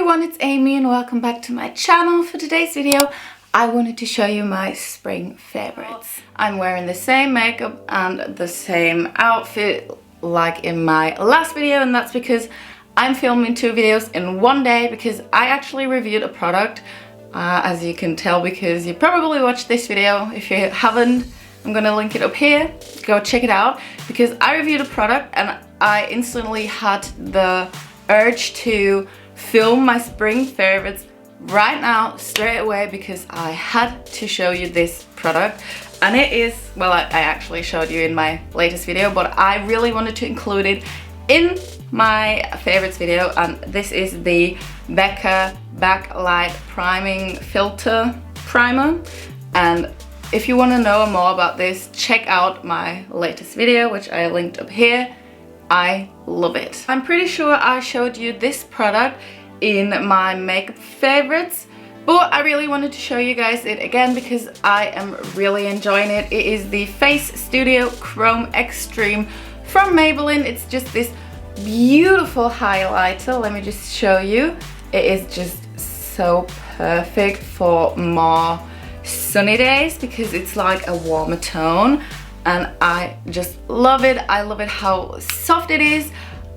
everyone, it's Amy and welcome back to my channel. For today's video, I wanted to show you my spring favorites. I'm wearing the same makeup and the same outfit like in my last video, and that's because I'm filming two videos in one day because I actually reviewed a product, as you can tell because you probably watched this video. If you haven't, I'm gonna link it up here. Go check it out because I reviewed a product and I instantly had the urge to film my spring favorites right now straight away because I had to show you this product. And it is, well, I actually showed you in my latest video, but I really wanted to include it in my favorites video, and this is the Becca Backlight Priming Filter Primer. And if you want to know more about this, check out my latest video, which I linked up here. I love it. I'm pretty sure I showed you this product in my makeup favorites, but I really wanted to show you guys it again because I am really enjoying it. It is the Face Studio Chrome Extreme from Maybelline. It's just this beautiful highlighter. Let me just show you. It is just so perfect for more sunny days because it's like a warmer tone. And I just love it. I love it how soft it is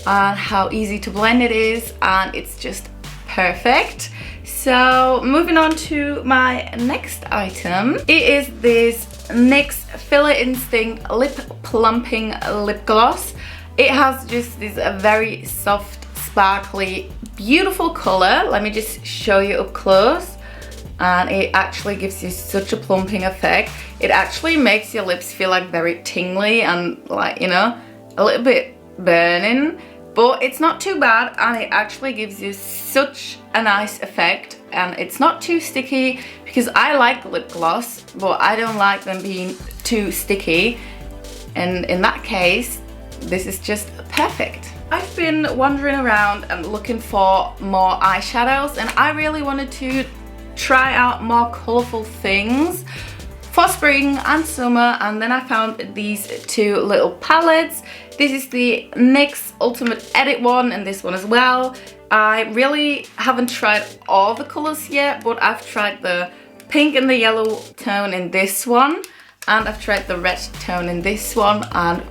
and how easy to blend it is, and it's just perfect. So moving on to my next item, it is this NYX Filler Instinct Lip Plumping Lip Gloss. It has just this very soft, sparkly, beautiful color. Let me just show you up close. And it actually gives you such a plumping effect. It actually makes your lips feel like very tingly and like, you know, a little bit burning, but it's not too bad, and it actually gives you such a nice effect, and it's not too sticky because I like lip gloss, but I don't like them being too sticky, and in that case, this is just perfect. I've been wandering around and looking for more eyeshadows, and I really wanted to try out more colorful things for spring and summer, and then I found these two little palettes. This is the NYX Ultimate Edit one and this one as well. I really haven't tried all the colors yet, but I've tried the pink and the yellow tone in this one, and I've tried the red tone in this one, and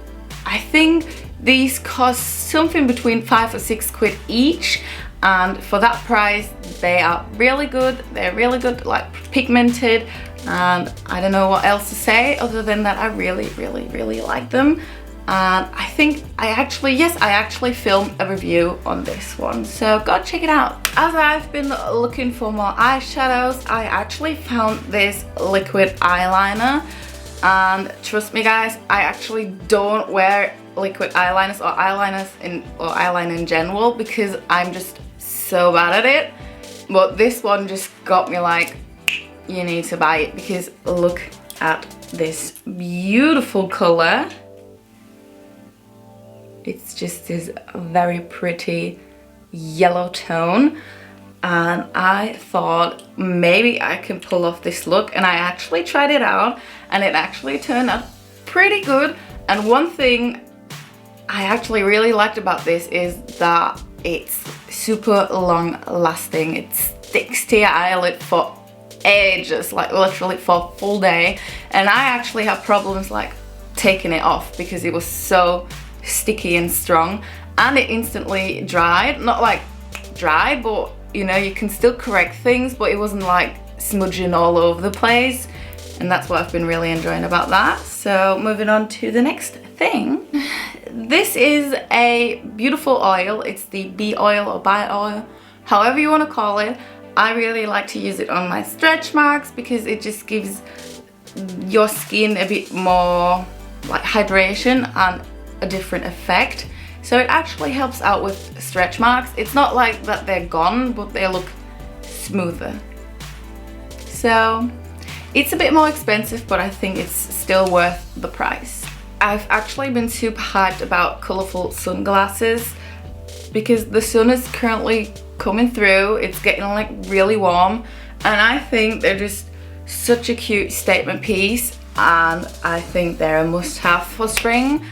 I think these cost something between 5 or 6 quid each. And for that price, they are really good. They're really good, like pigmented, and I don't know what else to say other than that I really like them. And I think I actually filmed a review on this one, so go check it out. As I've been looking for more eyeshadows, I actually found this liquid eyeliner, and trust me guys, I actually don't wear liquid eyeliners or eyeliner in general because I'm just so bad at it, but this one just got me like, you need to buy it because look at this beautiful color. It's just this very pretty yellow tone, and I thought maybe I can pull off this look, and I actually tried it out and it actually turned out pretty good. And one thing I actually really liked about this is that it's super long lasting. It sticks to your eyelid for ages, like literally for a full day, and I actually have problems like taking it off because it was so sticky and strong, and it instantly dried. Not like dry, but you know, you can still correct things, but it wasn't like smudging all over the place, and that's what I've been really enjoying about that. So moving on to the next thing. This is a beautiful oil. It's the bee oil or bi oil, however you want to call it. I really like to use it on my stretch marks because it just gives your skin a bit more like hydration and a different effect. So it actually helps out with stretch marks. It's not like that they're gone, but they look smoother. So it's a bit more expensive, but I think it's still worth the price. I've actually been super hyped about colourful sunglasses because the sun is currently coming through. It's getting like really warm, and I think they're just such a cute statement piece, and I think they're a must-have for spring.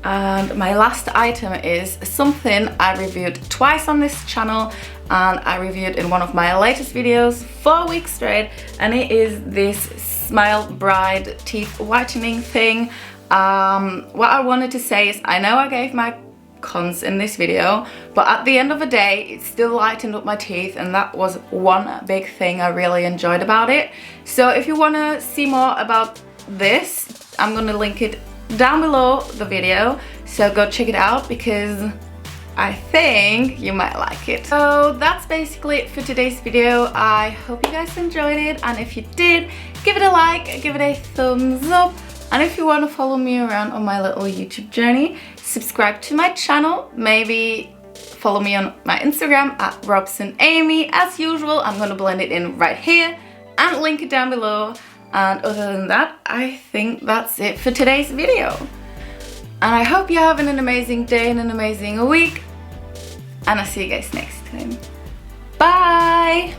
And my last item is something I reviewed twice on this channel, and I reviewed in one of my latest videos 4 weeks straight, and it is this Smile Bride teeth whitening thing. What I wanted to say is, I know I gave my cons in this video, but at the end of the day it still lightened up my teeth, and that was one big thing I really enjoyed about it. So if you want to see more about this, I'm going to link it down below the video, so go check it out because I think you might like it. So that's basically it for today's video. I hope you guys enjoyed it, and if you did, give it a like, give it a thumbs up, and if you want to follow me around on my little YouTube journey, subscribe to my channel, maybe follow me on my Instagram at Robson Amy. As usual, I'm going to blend it in right here and link it down below. And other than that, I think that's it for today's video. And I hope you're having an amazing day and an amazing week. And I'll see you guys next time. Bye!